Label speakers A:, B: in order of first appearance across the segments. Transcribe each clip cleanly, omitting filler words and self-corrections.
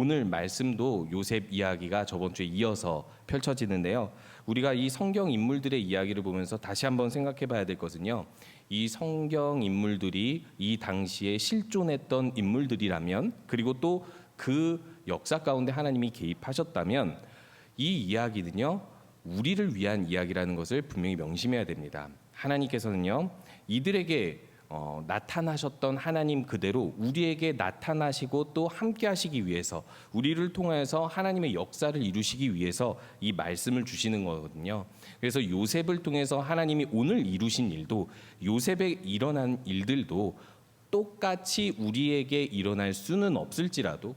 A: 오늘 말씀도 요셉 이야기가 저번 주에 이어서 펼쳐지는데요. 우리가 이 성경 인물들의 이야기를 보면서 다시 한번 생각해 봐야 될 것은요. 이 성경 인물들이 이 당시에 실존했던 인물들이라면, 그리고 또 그 역사 가운데 하나님이 개입하셨다면 이 이야기는요. 우리를 위한 이야기라는 것을 분명히 명심해야 됩니다. 하나님께서는요. 이들에게 나타나셨던 하나님 그대로 우리에게 나타나시고 또 함께 하시기 위해서, 우리를 통해서 하나님의 역사를 이루시기 위해서 이 말씀을 주시는 거거든요. 그래서 요셉을 통해서 하나님이 오늘 이루신 일도, 요셉에 일어난 일들도 똑같이 우리에게 일어날 수는 없을지라도,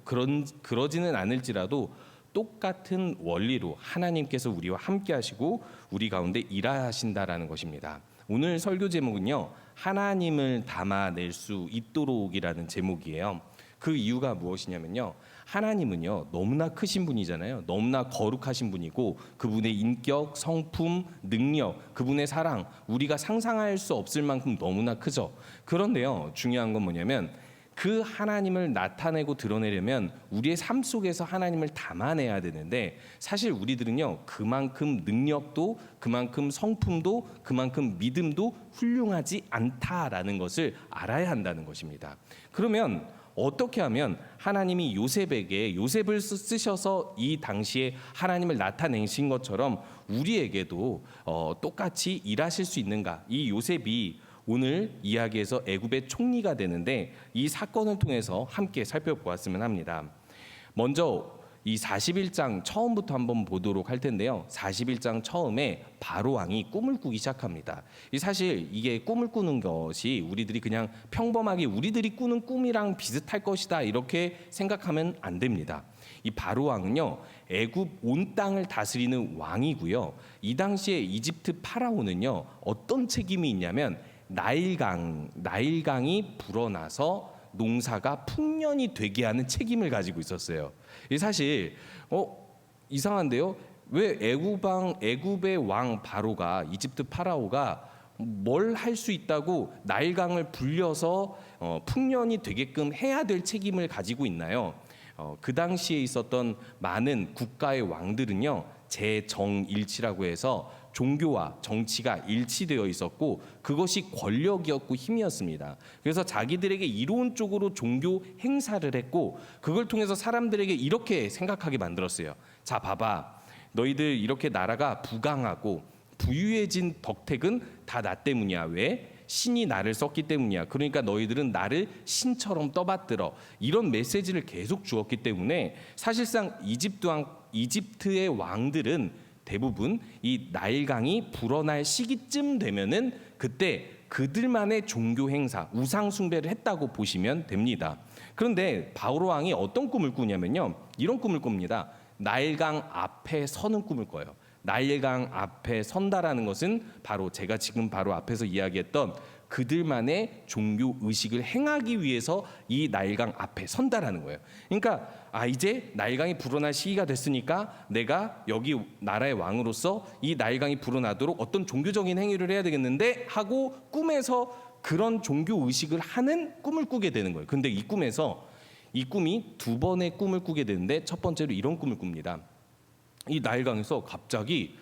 A: 그러지는 않을지라도 똑같은 원리로 하나님께서 우리와 함께 하시고 우리 가운데 일하신다라는 것입니다. 오늘 설교 제목은요, 하나님을 담아낼 수 있도록이라는 제목이에요. 그 이유가 무엇이냐면요, 하나님은요 너무나 크신 분이잖아요. 너무나 거룩하신 분이고, 그분의 인격, 성품, 능력, 그분의 사랑, 우리가 상상할 수 없을 만큼 너무나 크죠. 그런데요, 중요한 건 뭐냐면 그 하나님을 나타내고 드러내려면 우리의 삶 속에서 하나님을 담아내야 되는데, 사실 우리들은요 그만큼 능력도, 그만큼 성품도, 그만큼 믿음도 훌륭하지 않다라는 것을 알아야 한다는 것입니다. 그러면 어떻게 하면 하나님이 요셉을 쓰셔서 이 당시에 하나님을 나타내신 것처럼 우리에게도 똑같이 일하실 수 있는가? 이 요셉이 오늘 이야기에서 애굽의 총리가 되는데, 이 사건을 통해서 함께 살펴보았으면 합니다. 먼저 이 41장 처음부터 한번 보도록 할 텐데요. 41장 처음에 바로 왕이 꿈을 꾸기 시작합니다. 사실 이게 꿈을 꾸는 것이 우리들이 그냥 평범하게 우리들이 꾸는 꿈이랑 비슷할 것이다 이렇게 생각하면 안 됩니다. 이 바로 왕은요 애굽 온 땅을 다스리는 왕이고요. 이 당시에 이집트 파라오는요 어떤 책임이 있냐면 나일강이 불어나서 농사가 풍년이 되게 하는 책임을 가지고 있었어요. 사실 이상한데요. 왜 애굽의 왕 바로가, 이집트 파라오가 뭘 할 수 있다고 나일강을 불려서 풍년이 되게끔 해야 될 책임을 가지고 있나요? 그 당시에 있었던 많은 국가의 왕들은요 제정일치라고 해서 종교와 정치가 일치되어 있었고, 그것이 권력이었고 힘이었습니다. 그래서 자기들에게 이로운 쪽으로 종교 행사를 했고, 그걸 통해서 사람들에게 이렇게 생각하게 만들었어요. 자, 봐봐, 너희들 이렇게 나라가 부강하고 부유해진 덕택은 다 나 때문이야. 왜? 신이 나를 썼기 때문이야. 그러니까 너희들은 나를 신처럼 떠받들어. 이런 메시지를 계속 주었기 때문에 사실상 이집트의 왕들은 대부분 이 나일강이 불어날 시기쯤 되면은 그때 그들만의 종교 행사, 우상 숭배를 했다고 보시면 됩니다. 그런데 바로 왕이 어떤 꿈을 꾸냐면요, 이런 꿈을 꿉니다. 나일강 앞에 서는 꿈을 꿔요. 나일강 앞에 선다라는 것은 바로 제가 지금 바로 앞에서 이야기했던 그들만의 종교 의식을 행하기 위해서 이 나일강 앞에 선다라는 거예요. 그러니까 이제 나일강이 불어날 시기가 됐으니까 내가 여기 나라의 왕으로서 이 나일강이 불어나도록 어떤 종교적인 행위를 해야 되겠는데 하고 꿈에서 그런 종교 의식을 하는 꿈을 꾸게 되는 거예요. 근데 이 꿈이 두 번의 꿈을 꾸게 되는데, 첫 번째로 이런 꿈을 꿉니다. 이 나일강에서 갑자기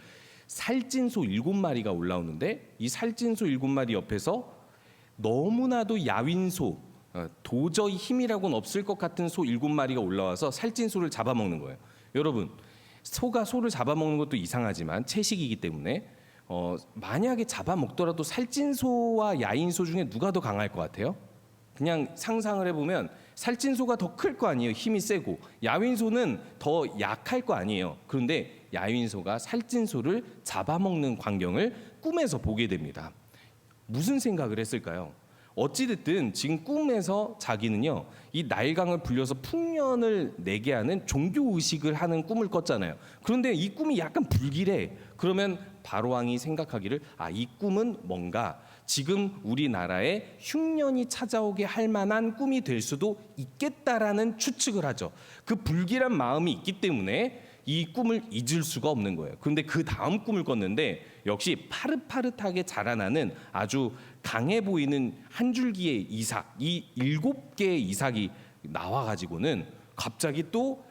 A: 살찐소 7마리가 올라오는데, 이 살찐소 7마리 옆에서 너무나도 야윈소, 도저히 힘이라고는 없을 것 같은 소 7마리가 올라와서 살찐 소를 잡아먹는 거예요. 여러분, 소가 소를 잡아먹는 것도 이상하지만 채식이기 때문에 만약에 잡아먹더라도 살찐 소와 야인 소 중에 누가 더 강할 것 같아요? 그냥 상상을 해보면 살찐 소가 더 클 거 아니에요. 힘이 세고. 야윈 소는 더 약할 거 아니에요. 그런데 야윈 소가 살찐 소를 잡아먹는 광경을 꿈에서 보게 됩니다. 무슨 생각을 했을까요? 어찌됐든 지금 꿈에서 자기는요 이 나일강을 불려서 풍년을 내게 하는 종교의식을 하는 꿈을 꿨잖아요. 그런데 이 꿈이 약간 불길해. 그러면 바로왕이 생각하기를 이 꿈은 뭔가 지금 우리나라에 흉년이 찾아오게 할 만한 꿈이 될 수도 있겠다라는 추측을 하죠. 그 불길한 마음이 있기 때문에 이 꿈을 잊을 수가 없는 거예요. 그런데 그 다음 꿈을 꿨는데 역시 파릇파릇하게 자라나는 아주 강해 보이는 한 줄기의 이삭, 이 7개의 이삭이 나와가지고는 갑자기 또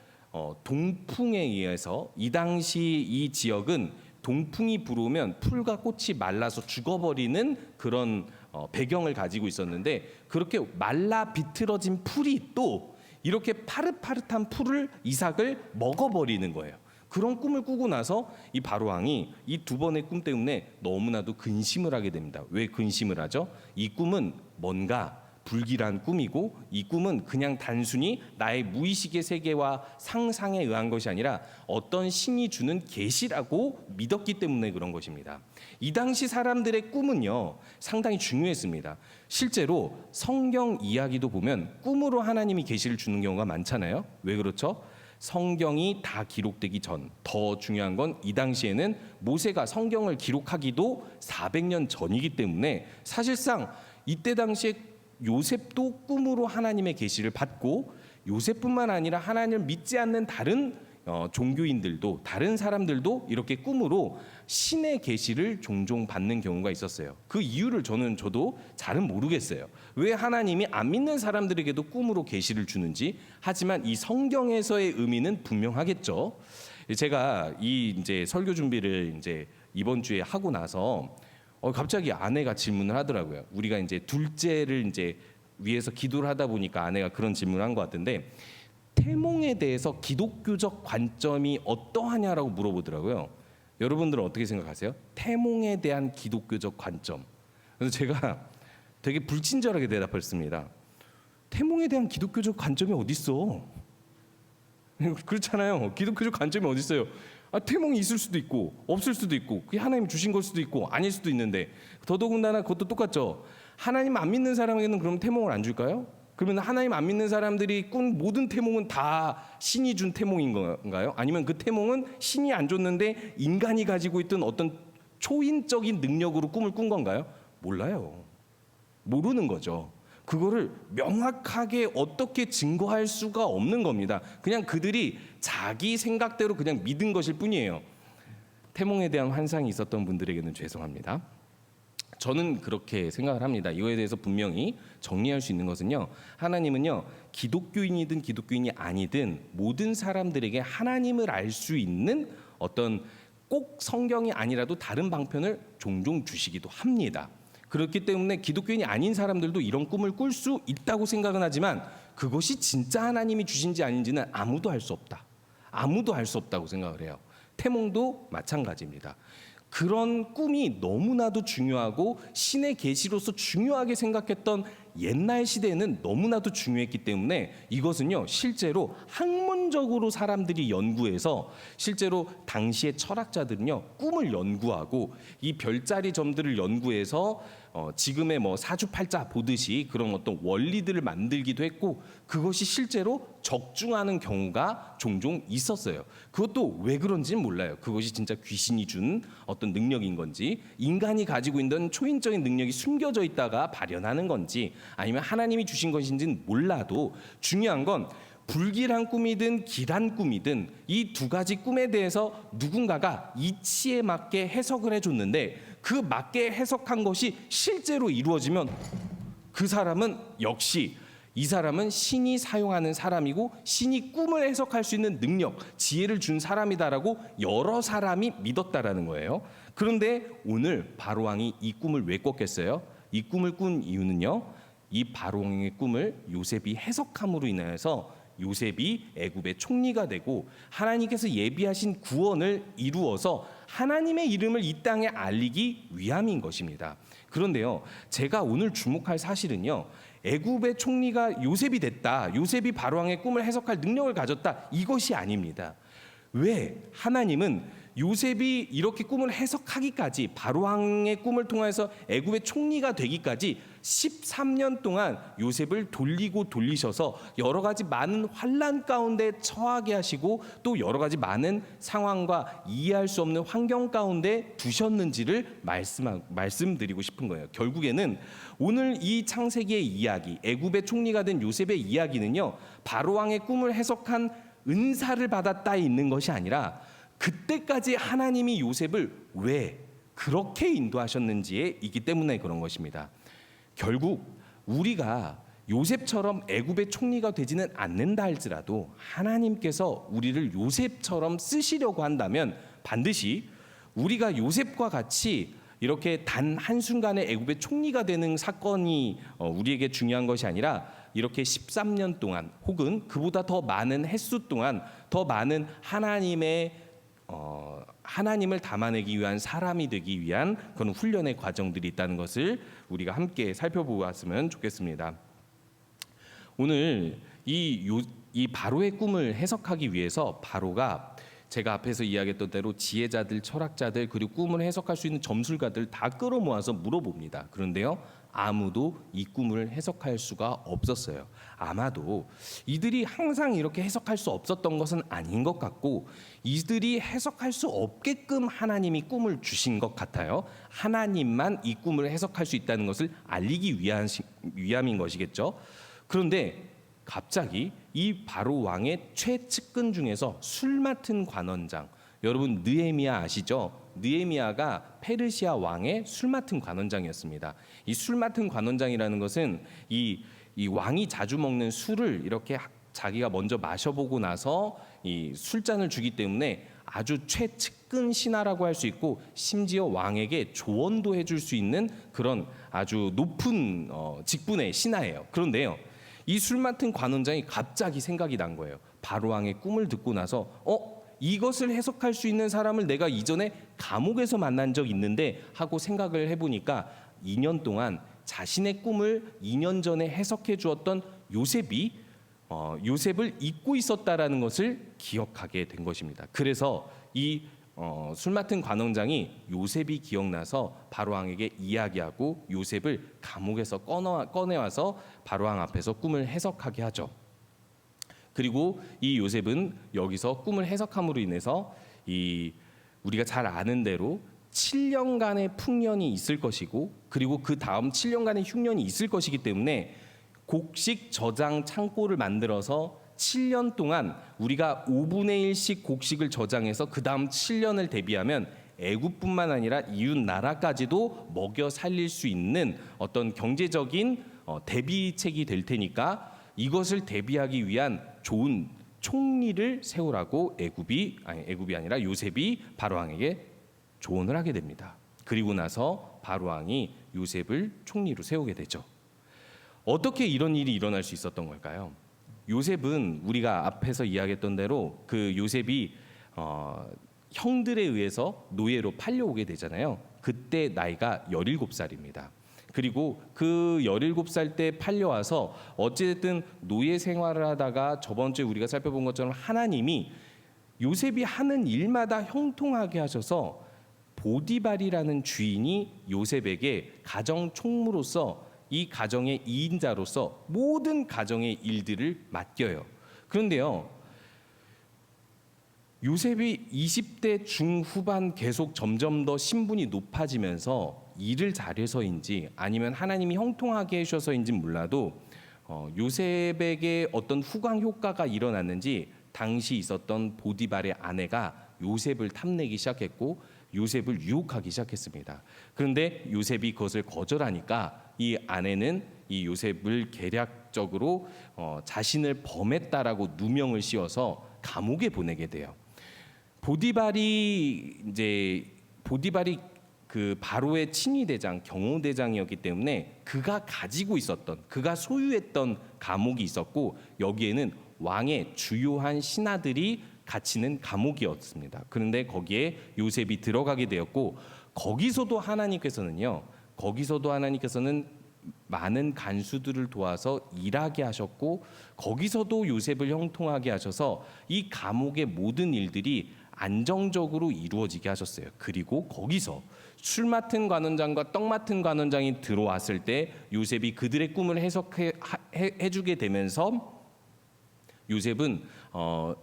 A: 동풍에 의해서 이 당시 이 지역은 동풍이 불어오면 풀과 꽃이 말라서 죽어버리는 그런 배경을 가지고 있었는데 그렇게 말라 비틀어진 풀이 또 이렇게 파릇파릇한 풀을 이삭을 먹어버리는 거예요. 그런 꿈을 꾸고 나서 이 바로왕이 이 두 번의 꿈 때문에 너무나도 근심을 하게 됩니다. 왜 근심을 하죠? 이 꿈은 뭔가 불길한 꿈이고 이 꿈은 그냥 단순히 나의 무의식의 세계와 상상에 의한 것이 아니라 어떤 신이 주는 계시라고 믿었기 때문에 그런 것입니다. 이 당시 사람들의 꿈은요 상당히 중요했습니다. 실제로 성경 이야기도 보면 꿈으로 하나님이 계시를 주는 경우가 많잖아요. 왜 그렇죠? 성경이 다 기록되기 전, 더 중요한 건 이 당시에는 모세가 성경을 기록하기도 400년 전이기 때문에 사실상 이때 당시에 요셉도 꿈으로 하나님의 계시를 받고 요셉뿐만 아니라 하나님을 믿지 않는 다른 종교인들도 다른 사람들도 이렇게 꿈으로 신의 계시를 종종 받는 경우가 있었어요. 그 이유를 저도 잘은 모르겠어요. 왜 하나님이 안 믿는 사람들에게도 꿈으로 계시를 주는지. 하지만 이 성경에서의 의미는 분명하겠죠. 제가 이제 설교 준비를 이제 이번 주에 하고 나서 갑자기 아내가 질문을 하더라고요. 우리가 이제 둘째를 이제 위해서 기도를 하다 보니까 아내가 그런 질문을 한 것 같은데 태몽에 대해서 기독교적 관점이 어떠하냐라고 물어보더라고요. 여러분들은 어떻게 생각하세요? 태몽에 대한 기독교적 관점. 그래서 제가 되게 불친절하게 대답했습니다. 태몽에 대한 기독교적 관점이 어디 있어? 그렇잖아요. 기독교적 관점이 어디 있어요? 태몽이 있을 수도 있고 없을 수도 있고 그게 하나님이 주신 걸 수도 있고 아닐 수도 있는데 더더군다나 그것도 똑같죠. 하나님 안 믿는 사람에게는 그럼 태몽을 안 줄까요? 그러면 하나님 안 믿는 사람들이 꾼 모든 태몽은 다 신이 준 태몽인 건가요? 아니면 그 태몽은 신이 안 줬는데 인간이 가지고 있던 어떤 초인적인 능력으로 꿈을 꾼 건가요? 몰라요. 모르는 거죠. 그거를 명확하게 어떻게 증거할 수가 없는 겁니다. 그냥 그들이 자기 생각대로 그냥 믿은 것일 뿐이에요. 태몽에 대한 환상이 있었던 분들에게는 죄송합니다. 저는 그렇게 생각을 합니다. 이거에 대해서 분명히 정리할 수 있는 것은요. 하나님은요. 기독교인이든 기독교인이 아니든 모든 사람들에게 하나님을 알 수 있는 어떤 꼭 성경이 아니라도 다른 방편을 종종 주시기도 합니다. 그렇기 때문에 기독교인이 아닌 사람들도 이런 꿈을 꿀 수 있다고 생각은 하지만 그것이 진짜 하나님이 주신지 아닌지는 아무도 알 수 없다. 아무도 알 수 없다고 생각을 해요. 태몽도 마찬가지입니다. 그런 꿈이 너무나도 중요하고 신의 계시로서 중요하게 생각했던 옛날 시대에는 너무나도 중요했기 때문에 이것은요 실제로 학문적으로 사람들이 연구해서 실제로 당시의 철학자들은요 꿈을 연구하고 이 별자리 점들을 연구해서 지금의 뭐 사주팔자 보듯이 그런 어떤 원리들을 만들기도 했고 그것이 실제로 적중하는 경우가 종종 있었어요. 그것도 왜 그런지는 몰라요. 그것이 진짜 귀신이 준 어떤 능력인 건지 인간이 가지고 있는 초인적인 능력이 숨겨져 있다가 발현하는 건지 아니면 하나님이 주신 것인지는 몰라도 중요한 건 불길한 꿈이든 길한 꿈이든 이 두 가지 꿈에 대해서 누군가가 이치에 맞게 해석을 해줬는데 그 맞게 해석한 것이 실제로 이루어지면 그 사람은 역시 이 사람은 신이 사용하는 사람이고 신이 꿈을 해석할 수 있는 능력, 지혜를 준 사람이다라고 여러 사람이 믿었다라는 거예요. 그런데 오늘 바로왕이 이 꿈을 왜 꿨겠어요? 이 꿈을 꾼 이유는요. 이 바로왕의 꿈을 요셉이 해석함으로 인해서 요셉이 애굽의 총리가 되고 하나님께서 예비하신 구원을 이루어서 하나님의 이름을 이 땅에 알리기 위함인 것입니다. 그런데요, 제가 오늘 주목할 사실은요, 애굽의 총리가 요셉이 됐다, 요셉이 바로왕의 꿈을 해석할 능력을 가졌다, 이것이 아닙니다. 왜 하나님은 요셉이 이렇게 꿈을 해석하기까지 바로왕의 꿈을 통해서 애굽의 총리가 되기까지 13년 동안 요셉을 돌리고 돌리셔서 여러 가지 많은 환난 가운데 처하게 하시고 또 여러 가지 많은 상황과 이해할 수 없는 환경 가운데 두셨는지를 말씀드리고 싶은 거예요. 결국에는 오늘 이 창세기의 이야기, 애굽의 총리가 된 요셉의 이야기는요, 바로왕의 꿈을 해석한 은사를 받았다에 있는 것이 아니라 그때까지 하나님이 요셉을 왜 그렇게 인도하셨는지에 있기 때문에 그런 것입니다. 결국 우리가 요셉처럼 애굽의 총리가 되지는 않는다 할지라도 하나님께서 우리를 요셉처럼 쓰시려고 한다면 반드시 우리가 요셉과 같이 이렇게 단 한순간에 애굽의 총리가 되는 사건이 우리에게 중요한 것이 아니라 이렇게 13년 동안 혹은 그보다 더 많은 횟수 동안 더 많은 하나님을 담아내기 위한 사람이 되기 위한 그런 훈련의 과정들이 있다는 것을 우리가 함께 살펴보았으면 좋겠습니다. 오늘 이 바로의 꿈을 해석하기 위해서 바로가 제가 앞에서 이야기했던 대로 지혜자들, 철학자들 그리고 꿈을 해석할 수 있는 점술가들 다 끌어모아서 물어봅니다. 그런데요, 아무도 이 꿈을 해석할 수가 없었어요. 아마도 이들이 항상 이렇게 해석할 수 없었던 것은 아닌 것 같고 이들이 해석할 수 없게끔 하나님이 꿈을 주신 것 같아요. 하나님만 이 꿈을 해석할 수 있다는 것을 알리기 위함인 것이겠죠. 그런데 갑자기 이 바로 왕의 최측근 중에서 술 맡은 관원장, 여러분 느헤미야 아시죠? 느헤미야가 페르시아 왕의 술 맡은 관원장이었습니다. 이 술 맡은 관원장이라는 것은 이 왕이 자주 먹는 술을 이렇게 자기가 먼저 마셔보고 나서 이 술잔을 주기 때문에 아주 최측근 신하라고 할 수 있고 심지어 왕에게 조언도 해줄 수 있는 그런 아주 높은 직분의 신하예요. 그런데요, 이 술 맡은 관원장이 갑자기 생각이 난 거예요. 바로 왕의 꿈을 듣고 나서 이것을 해석할 수 있는 사람을 내가 이전에 감옥에서 만난 적 있는데 하고 생각을 해보니까 2년 동안 자신의 꿈을 2년 전에 해석해 주었던 요셉을 잊고 있었다라는 것을 기억하게 된 것입니다. 그래서 이 술 맡은 관원장이 요셉이 기억나서 바로왕에게 이야기하고 요셉을 감옥에서 꺼내와서 바로왕 앞에서 꿈을 해석하게 하죠. 그리고 이 요셉은 여기서 꿈을 해석함으로 인해서 우리가 잘 아는 대로 7년간의 풍년이 있을 것이고 그리고 그 다음 7년간의 흉년이 있을 것이기 때문에 곡식 저장 창고를 만들어서 7년 동안 우리가 5분의 1씩 곡식을 저장해서 그 다음 7년을 대비하면 애굽뿐만 아니라 이웃 나라까지도 먹여 살릴 수 있는 어떤 경제적인 대비책이 될 테니까 이것을 대비하기 위한 좋은 총리를 세우라고 애굽이 아니라 요셉이 바로왕에게 조언을 하게 됩니다. 그리고 나서 바로왕이 요셉을 총리로 세우게 되죠. 어떻게 이런 일이 일어날 수 있었던 걸까요? 요셉은 우리가 앞에서 이야기했던 대로 그 요셉이 형들에 의해서 노예로 팔려오게 되잖아요. 그때 나이가 17살입니다. 그리고 그 17살 때 팔려와서 어쨌든 노예 생활을 하다가 저번 주에 우리가 살펴본 것처럼 하나님이 요셉이 하는 일마다 형통하게 하셔서 보디발이라는 주인이 요셉에게 가정 총무로서 이 가정의 2인자로서 모든 가정의 일들을 맡겨요. 그런데요, 요셉이 20대 중후반 계속 점점 더 신분이 높아지면서 일을 잘해서인지 아니면 하나님이 형통하게 해주셔서인지 몰라도 요셉에게 어떤 후광 효과가 일어났는지 당시 있었던 보디발의 아내가 요셉을 탐내기 시작했고 요셉을 유혹하기 시작했습니다. 그런데 요셉이 그것을 거절하니까 이 아내는 이 요셉을 계략적으로 자신을 범했다라고 누명을 씌워서 감옥에 보내게 돼요. 보디발이 그 바로의 친위대장, 경호대장이었기 때문에 그가 소유했던 감옥이 있었고 여기에는 왕의 주요한 신하들이 갇히는 감옥이었습니다. 그런데 거기에 요셉이 들어가게 되었고 거기서도 하나님께서는 많은 간수들을 도와서 일하게 하셨고 거기서도 요셉을 형통하게 하셔서 이 감옥의 모든 일들이 안정적으로 이루어지게 하셨어요. 그리고 거기서 술 맡은 관원장과 떡 맡은 관원장이 들어왔을 때 요셉이 그들의 꿈을 해주게 되면서 요셉은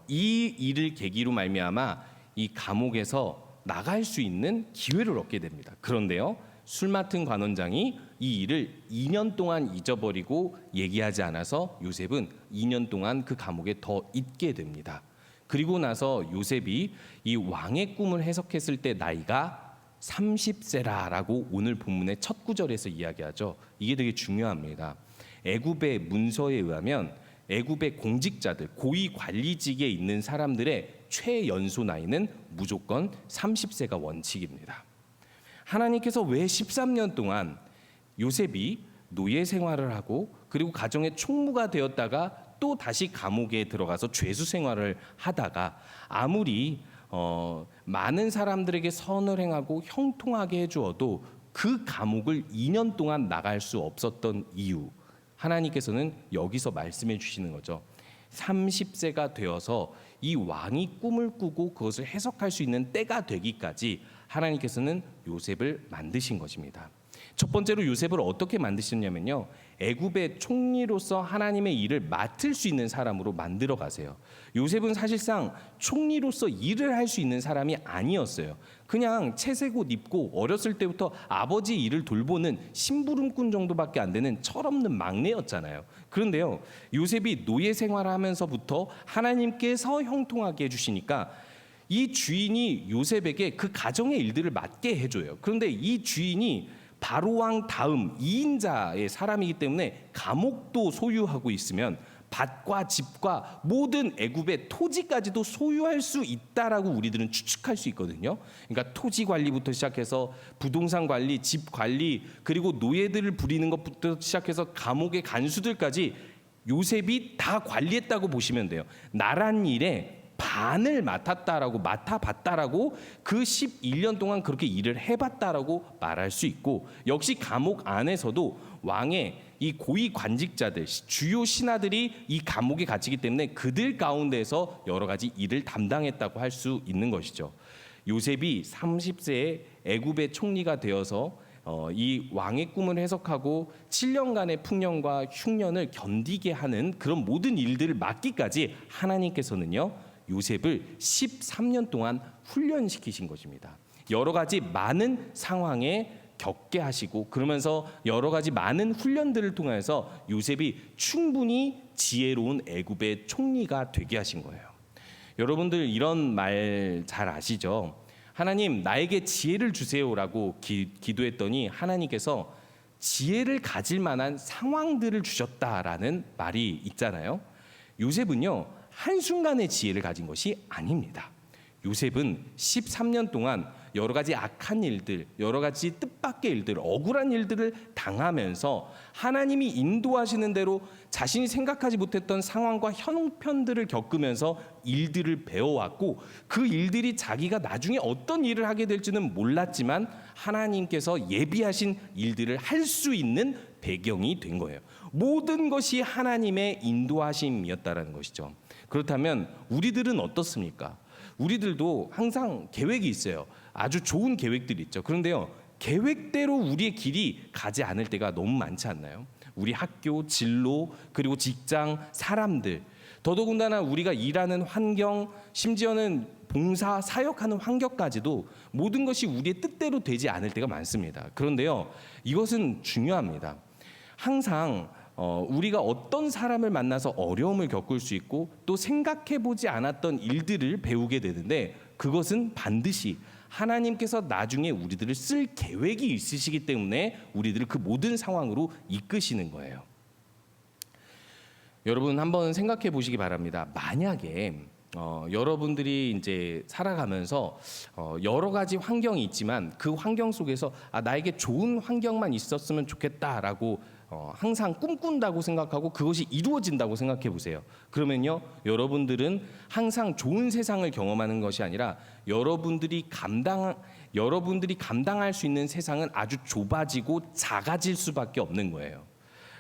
A: 이 일을 계기로 말미암아 이 감옥에서 나갈 수 있는 기회를 얻게 됩니다. 그런데요, 술 맡은 관원장이 이 일을 2년 동안 잊어버리고 얘기하지 않아서 요셉은 2년 동안 그 감옥에 더 있게 됩니다. 그리고 나서 요셉이 이 왕의 꿈을 해석했을 때 나이가 30세라라고 오늘 본문의 첫 구절에서 이야기하죠. 이게 되게 중요합니다. 애굽의 문서에 의하면 애굽의 공직자들, 고위 관리직에 있는 사람들의 최연소 나이는 무조건 30세가 원칙입니다. 하나님께서 왜 13년 동안 요셉이 노예 생활을 하고 그리고 가정의 총무가 되었다가 또 다시 감옥에 들어가서 죄수 생활을 하다가 아무리 많은 사람들에게 선을 행하고 형통하게 해주어도 그 감옥을 2년 동안 나갈 수 없었던 이유, 하나님께서는 여기서 말씀해 주시는 거죠. 30세가 되어서 이 왕이 꿈을 꾸고 그것을 해석할 수 있는 때가 되기까지 하나님께서는 요셉을 만드신 것입니다. 첫 번째로 요셉을 어떻게 만드셨냐면요, 애굽의 총리로서 하나님의 일을 맡을 수 있는 사람으로 만들어 가세요. 요셉은 사실상 총리로서 일을 할 수 있는 사람이 아니었어요. 그냥 채색 옷 입고 어렸을 때부터 아버지 일을 돌보는 심부름꾼 정도밖에 안 되는 철없는 막내였잖아요. 그런데요, 요셉이 노예 생활하면서부터 하나님께서 형통하게 해주시니까 이 주인이 요셉에게 그 가정의 일들을 맡게 해줘요. 그런데 이 주인이 바로 왕 다음 2인자의 사람이기 때문에 감옥도 소유하고 있으면 밭과 집과 모든 애굽의 토지까지도 소유할 수 있다라고 우리들은 추측할 수 있거든요. 그러니까 토지 관리부터 시작해서 부동산 관리, 집 관리, 그리고 노예들을 부리는 것부터 시작해서 감옥의 간수들까지 요셉이 다 관리했다고 보시면 돼요. 나란 일에 반을 맡아봤다라고 그 11년 동안 그렇게 일을 해봤다라고 말할 수 있고, 역시 감옥 안에서도 왕의 이 고위 관직자들, 주요 신하들이 이 감옥에 갇히기 때문에 그들 가운데서 여러 가지 일을 담당했다고 할 수 있는 것이죠. 요셉이 30세에 애굽의 총리가 되어서 이 왕의 꿈을 해석하고 7년간의 풍년과 흉년을 견디게 하는 그런 모든 일들을 맡기까지 하나님께서는요, 요셉을 13년 동안 훈련시키신 것입니다. 여러 가지 많은 상황에 겪게 하시고, 그러면서 여러 가지 많은 훈련들을 통해서 요셉이 충분히 지혜로운 애굽의 총리가 되게 하신 거예요. 여러분들 이런 말 잘 아시죠? 하나님, 나에게 지혜를 주세요라고 기도했더니 하나님께서 지혜를 가질 만한 상황들을 주셨다라는 말이 있잖아요. 요셉은요, 한순간의 지혜를 가진 것이 아닙니다. 요셉은 13년 동안 여러 가지 악한 일들, 여러 가지 뜻밖의 일들, 억울한 일들을 당하면서 하나님이 인도하시는 대로 자신이 생각하지 못했던 상황과 형편들을 겪으면서 일들을 배워왔고, 그 일들이 자기가 나중에 어떤 일을 하게 될지는 몰랐지만 하나님께서 예비하신 일들을 할 수 있는 배경이 된 거예요. 모든 것이 하나님의 인도하심이었다라는 것이죠. 그렇다면 우리들은 어떻습니까? 우리들도 항상 계획이 있어요. 아주 좋은 계획들이 있죠. 그런데요, 계획대로 우리의 길이 가지 않을 때가 너무 많지 않나요? 우리 학교, 진로, 그리고 직장, 사람들, 더더군다나 우리가 일하는 환경, 심지어는 봉사, 사역하는 환경까지도 모든 것이 우리의 뜻대로 되지 않을 때가 많습니다. 그런데요, 이것은 중요합니다. 항상 우리가 어떤 사람을 만나서 어려움을 겪을 수 있고 또 생각해보지 않았던 일들을 배우게 되는데, 그것은 반드시 하나님께서 나중에 우리들을 쓸 계획이 있으시기 때문에 우리들을 그 모든 상황으로 이끄시는 거예요. 여러분 한번 생각해 보시기 바랍니다. 만약에 여러분들이 이제 살아가면서 여러 가지 환경이 있지만 그 환경 속에서 나에게 좋은 환경만 있었으면 좋겠다라고 항상 꿈꾼다고 생각하고 그것이 이루어진다고 생각해 보세요. 그러면요, 여러분들은 항상 좋은 세상을 경험하는 것이 아니라 여러분들이 감당할 수 있는 세상은 아주 좁아지고 작아질 수밖에 없는 거예요.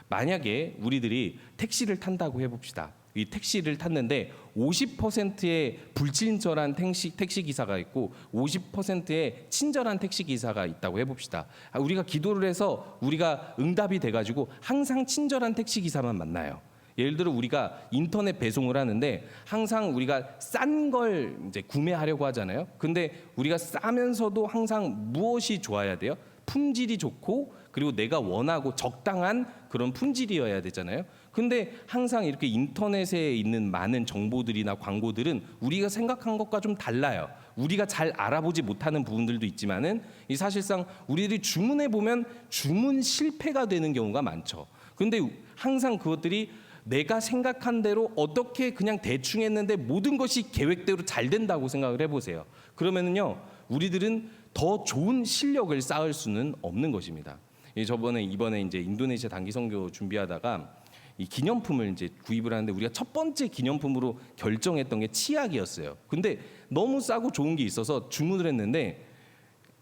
A: 만약에 우리들이 택시를 탄다고 해봅시다. 이 택시를 탔는데 50%의 불친절한 택시 기사가 있고 50%의 친절한 택시 기사가 있다고 해봅시다. 우리가 기도를 해서 우리가 응답이 돼가지고 항상 친절한 택시 기사만 만나요. 예를 들어 우리가 인터넷 배송을 하는데 항상 우리가 싼 걸 이제 구매하려고 하잖아요. 근데 우리가 싸면서도 항상 무엇이 좋아야 돼요? 품질이 좋고 그리고 내가 원하고 적당한 그런 품질이어야 되잖아요. 근데 항상 이렇게 인터넷에 있는 많은 정보들이나 광고들은 우리가 생각한 것과 좀 달라요. 우리가 잘 알아보지 못하는 부분들도 있지만은 이 사실상 우리들이 주문해 보면 주문 실패가 되는 경우가 많죠. 근데 항상 그것들이 내가 생각한 대로 어떻게 그냥 대충 했는데 모든 것이 계획대로 잘 된다고 생각을 해보세요. 그러면은요, 우리들은 더 좋은 실력을 쌓을 수는 없는 것입니다. 이번에 이제 인도네시아 단기 선교 준비하다가 이 기념품을 이제 구입을 하는데 우리가 첫 번째 기념품으로 결정했던 게 치약이었어요. 근데 너무 싸고 좋은 게 있어서 주문을 했는데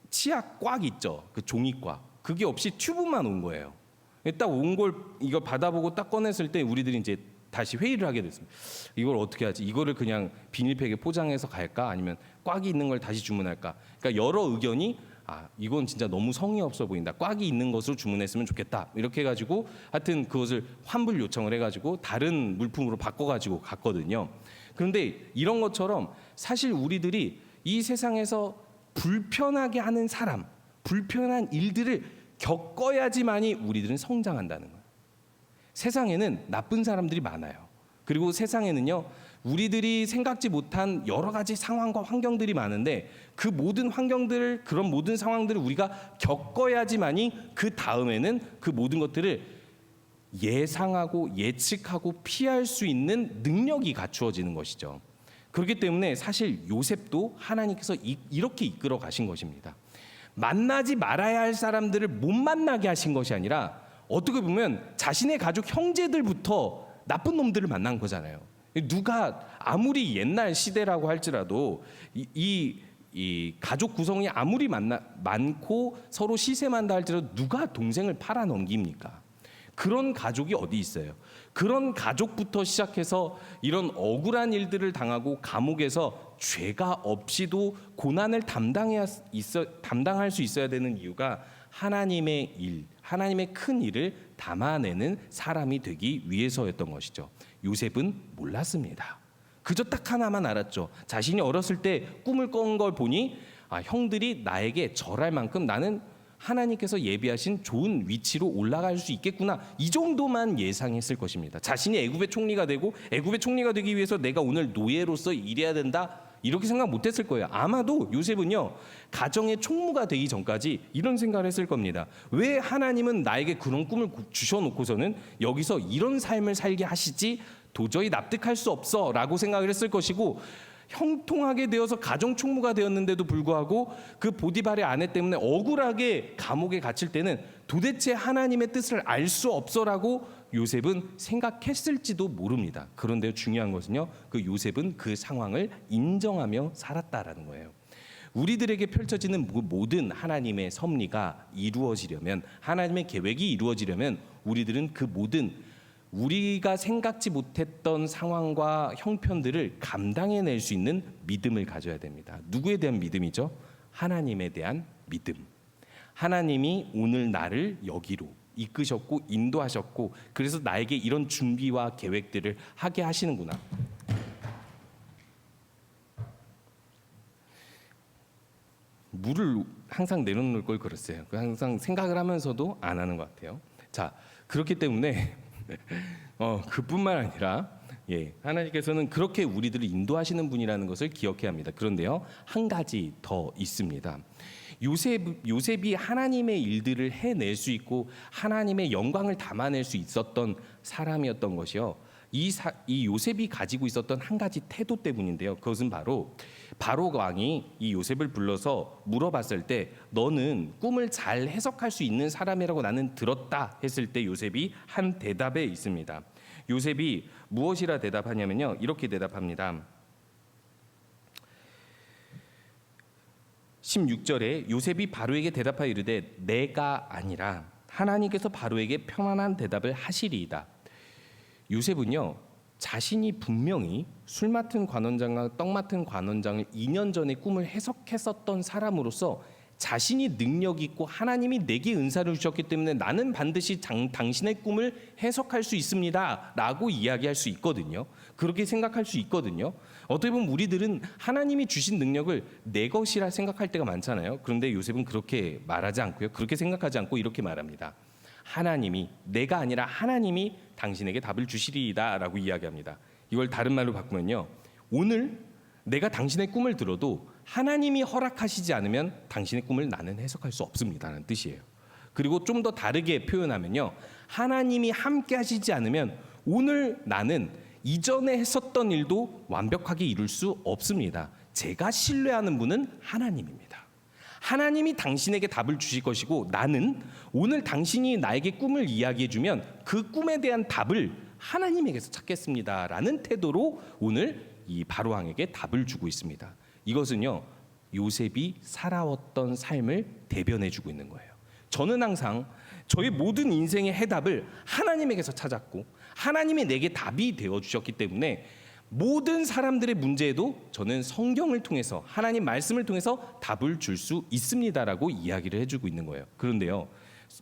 A: 치약 꽉 있죠, 그 종이꽉. 그게 없이 튜브만 온 거예요. 딱 온 걸 이걸 받아보고 딱 꺼냈을 때 우리들이 이제 다시 회의를 하게 됐습니다. 이걸 어떻게 하지? 이거를 그냥 비닐팩에 포장해서 갈까? 아니면 꽉이 있는 걸 다시 주문할까? 그러니까 여러 의견이 이건 진짜 너무 성의 없어 보인다. 꽉이 있는 것으로 주문했으면 좋겠다. 이렇게 해가지고 하여튼 그것을 환불 요청을 해가지고 다른 물품으로 바꿔가지고 갔거든요. 그런데 이런 것처럼 사실 우리들이 이 세상에서 불편하게 하는 사람, 불편한 일들을 겪어야지만이 우리들은 성장한다는 거예요. 세상에는 나쁜 사람들이 많아요. 그리고 세상에는요, 우리들이 생각지 못한 여러 가지 상황과 환경들이 많은데 그 모든 환경들을, 그런 모든 상황들을 우리가 겪어야지만이 그 다음에는 그 모든 것들을 예상하고 예측하고 피할 수 있는 능력이 갖추어지는 것이죠. 그렇기 때문에 사실 요셉도 하나님께서 이렇게 이끌어 가신 것입니다. 만나지 말아야 할 사람들을 못 만나게 하신 것이 아니라 어떻게 보면 자신의 가족 형제들부터 나쁜 놈들을 만난 거잖아요. 누가 아무리 옛날 시대라고 할지라도 이 가족 구성이 아무리 많고 서로 시세만다 할지라도 누가 동생을 팔아 넘깁니까? 그런 가족이 어디 있어요? 그런 가족부터 시작해서 이런 억울한 일들을 당하고 감옥에서 죄가 없이도 고난을 담당할 수 있어야 되는 이유가 하나님의 일, 하나님의 큰 일을 담아내는 사람이 되기 위해서였던 것이죠. 요셉은 몰랐습니다. 그저 딱 하나만 알았죠. 자신이 어렸을 때 꿈을 꾼 걸 보니 형들이 나에게 절할 만큼 나는 하나님께서 예비하신 좋은 위치로 올라갈 수 있겠구나, 이 정도만 예상했을 것입니다. 자신이 애굽의 총리가 되고 애굽의 총리가 되기 위해서 내가 오늘 노예로서 일해야 된다, 이렇게 생각 못했을 거예요. 아마도 요셉은요, 가정의 총무가 되기 전까지 이런 생각을 했을 겁니다. 왜 하나님은 나에게 그런 꿈을 주셔놓고서는 여기서 이런 삶을 살게 하시지? 도저히 납득할 수 없어 라고 생각을 했을 것이고, 형통하게 되어서 가정 총무가 되었는데도 불구하고 그 보디발의 아내 때문에 억울하게 감옥에 갇힐 때는 도대체 하나님의 뜻을 알 수 없어라고 요셉은 생각했을지도 모릅니다. 그런데 중요한 것은요, 그 요셉은 그 상황을 인정하며 살았다라는 거예요. 우리들에게 펼쳐지는 모든 하나님의 섭리가 이루어지려면, 하나님의 계획이 이루어지려면 우리들은 그 모든 우리가 생각지 못했던 상황과 형편들을 감당해낼 수 있는 믿음을 가져야 됩니다. 누구에 대한 믿음이죠? 하나님에 대한 믿음. 하나님이 오늘 나를 여기로 이끄셨고 인도하셨고, 그래서 나에게 이런 준비와 계획들을 하게 하시는구나. 물을 항상 내려놓을 걸 그랬어요. 항상 생각을 하면서도 안 하는 것 같아요. 자, 그렇기 때문에 그뿐만 아니라 하나님께서는 그렇게 우리들을 인도하시는 분이라는 것을 기억해야 합니다. 그런데요, 한 가지 더 있습니다. 요셉이 하나님의 일들을 해낼 수 있고 하나님의 영광을 담아낼 수 있었던 사람이었던 것이요, 이 요셉이 가지고 있었던 한 가지 태도 때문인데요. 그것은 바로 왕이 이 요셉을 불러서 물어봤을 때 너는 꿈을 잘 해석할 수 있는 사람이라고 나는 들었다 했을 때 요셉이 한 대답에 있습니다. 요셉이 무엇이라 대답하냐면요, 이렇게 대답합니다. 16절에 요셉이 바로에게 대답하여 이르되 내가 아니라 하나님께서 바로에게 편안한 대답을 하시리이다. 요셉은요, 자신이 분명히 술 맡은 관원장과 떡 맡은 관원장을 2년 전에 꿈을 해석했었던 사람으로서 자신이 능력 있고 하나님이 내게 은사를 주셨기 때문에 나는 반드시 당신의 꿈을 해석할 수 있습니다 라고 이야기할 수 있거든요. 그렇게 생각할 수 있거든요. 어떻게 보면 우리들은 하나님이 주신 능력을 내 것이라 생각할 때가 많잖아요. 그런데 요셉은 그렇게 말하지 않고요, 그렇게 생각하지 않고 이렇게 말합니다. 하나님이, 내가 아니라 하나님이 당신에게 답을 주시리이다 라고 이야기합니다. 이걸 다른 말로 바꾸면요, 오늘 내가 당신의 꿈을 들어도 하나님이 허락하시지 않으면 당신의 꿈을 나는 해석할 수 없습니다라는 뜻이에요. 그리고 좀 더 다르게 표현하면요, 하나님이 함께 하시지 않으면 오늘 나는 이전에 했었던 일도 완벽하게 이룰 수 없습니다. 제가 신뢰하는 분은 하나님입니다. 하나님이 당신에게 답을 주실 것이고, 나는 오늘 당신이 나에게 꿈을 이야기해 주면 그 꿈에 대한 답을 하나님에게서 찾겠습니다 라는 태도로 오늘 이 바로왕에게 답을 주고 있습니다. 이것은요, 요셉이 살아왔던 삶을 대변해 주고 있는 거예요. 저는 항상 저의 모든 인생의 해답을 하나님에게서 찾았고, 하나님이 내게 답이 되어 주셨기 때문에 모든 사람들의 문제에도 저는 성경을 통해서, 하나님 말씀을 통해서 답을 줄 수 있습니다라고 이야기를 해주고 있는 거예요. 그런데요,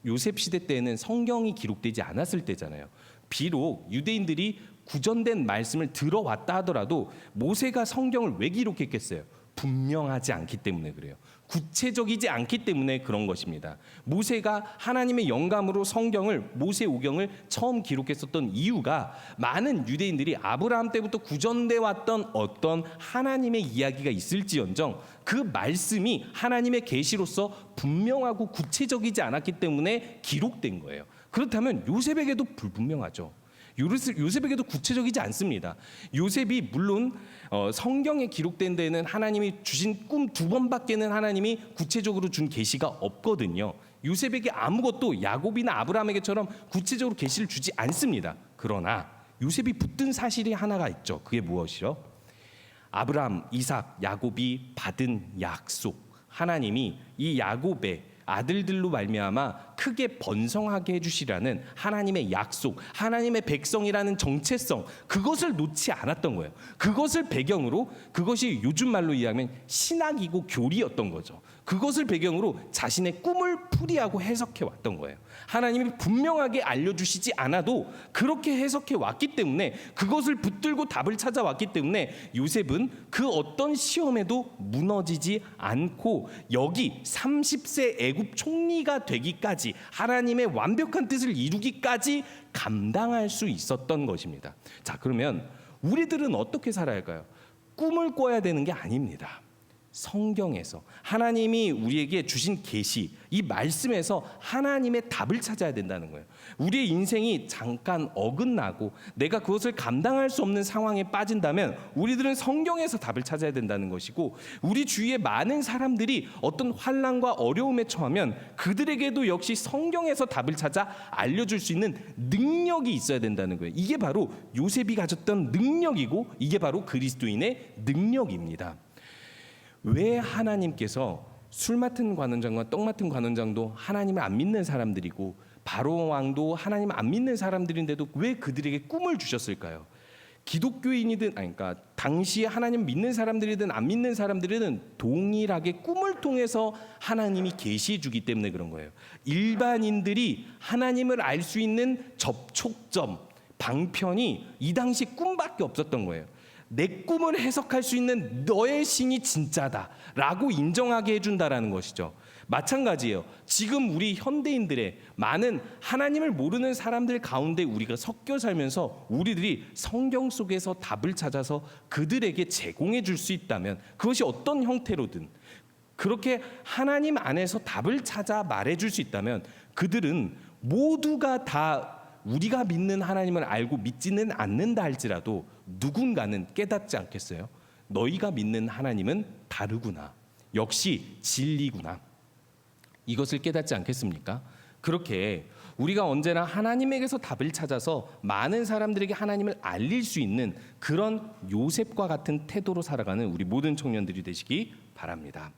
A: 요셉 시대 때에는 성경이 기록되지 않았을 때잖아요. 비록 유대인들이 구전된 말씀을 들어왔다 하더라도 모세가 성경을 왜 기록했겠어요? 분명하지 않기 때문에 그래요. 구체적이지 않기 때문에 그런 것입니다. 모세가 하나님의 영감으로 성경을, 모세오경을 처음 기록했었던 이유가, 많은 유대인들이 아브라함 때부터 구전돼 왔던 어떤 하나님의 이야기가 있을지언정 그 말씀이 하나님의 계시로서 분명하고 구체적이지 않았기 때문에 기록된 거예요. 그렇다면 요셉에게도 불분명하죠. 요셉에게도 구체적이지 않습니다. 요셉이 물론 성경에 기록된 데는 하나님이 주신 꿈 2번밖에는 하나님이 구체적으로 준 계시가 없거든요. 요셉에게 아무것도 야곱이나 아브라함에게처럼 구체적으로 계시를 주지 않습니다. 그러나 요셉이 붙든 사실이 하나가 있죠. 그게 무엇이요? 아브라함, 이삭, 야곱이 받은 약속, 하나님이 이 야곱의 아들들로 말미암아 크게 번성하게 해주시라는 하나님의 약속, 하나님의 백성이라는 정체성, 그것을 놓지 않았던 거예요. 그것을 배경으로, 그것이 요즘 말로 이야기하면 신학이고 교리였던 거죠. 그것을 배경으로 자신의 꿈을 풀이하고 해석해 왔던 거예요. 하나님이 분명하게 알려주시지 않아도 그렇게 해석해 왔기 때문에, 그것을 붙들고 답을 찾아왔기 때문에 요셉은 그 어떤 시험에도 무너지지 않고 여기 30세 애굽 총리가 되기까지, 하나님의 완벽한 뜻을 이루기까지 감당할 수 있었던 것입니다. 자, 그러면 우리들은 어떻게 살아야 할까요? 꿈을 꿔야 되는 게 아닙니다. 성경에서 하나님이 우리에게 주신 계시, 이 말씀에서 하나님의 답을 찾아야 된다는 거예요. 우리의 인생이 잠깐 어긋나고 내가 그것을 감당할 수 없는 상황에 빠진다면 우리들은 성경에서 답을 찾아야 된다는 것이고, 우리 주위에 많은 사람들이 어떤 환난과 어려움에 처하면 그들에게도 역시 성경에서 답을 찾아 알려줄 수 있는 능력이 있어야 된다는 거예요. 이게 바로 요셉이 가졌던 능력이고, 이게 바로 그리스도인의 능력입니다. 왜 하나님께서 술 맡은 관원장과 떡 맡은 관원장도 하나님을 안 믿는 사람들이고, 바로 왕도 하나님 안 믿는 사람들인데도 왜 그들에게 꿈을 주셨을까요? 기독교인이든, 그러니까 당시에 하나님 믿는 사람들이든 안 믿는 사람들이든 동일하게 꿈을 통해서 하나님이 계시해 주기 때문에 그런 거예요. 일반인들이 하나님을 알 수 있는 접촉점, 방편이 이 당시 꿈밖에 없었던 거예요. 내 꿈을 해석할 수 있는 너의 신이 진짜다라고 인정하게 해준다라는 것이죠. 마찬가지예요. 지금 우리 현대인들의 많은 하나님을 모르는 사람들 가운데 우리가 섞여 살면서 우리들이 성경 속에서 답을 찾아서 그들에게 제공해 줄 수 있다면, 그것이 어떤 형태로든 그렇게 하나님 안에서 답을 찾아 말해줄 수 있다면, 그들은 모두가 다 우리가 믿는 하나님을 알고 믿지는 않는다 할지라도 누군가는 깨닫지 않겠어요? 너희가 믿는 하나님은 다르구나, 역시 진리구나, 이것을 깨닫지 않겠습니까? 그렇게 우리가 언제나 하나님에게서 답을 찾아서 많은 사람들에게 하나님을 알릴 수 있는 그런 요셉과 같은 태도로 살아가는 우리 모든 청년들이 되시기 바랍니다.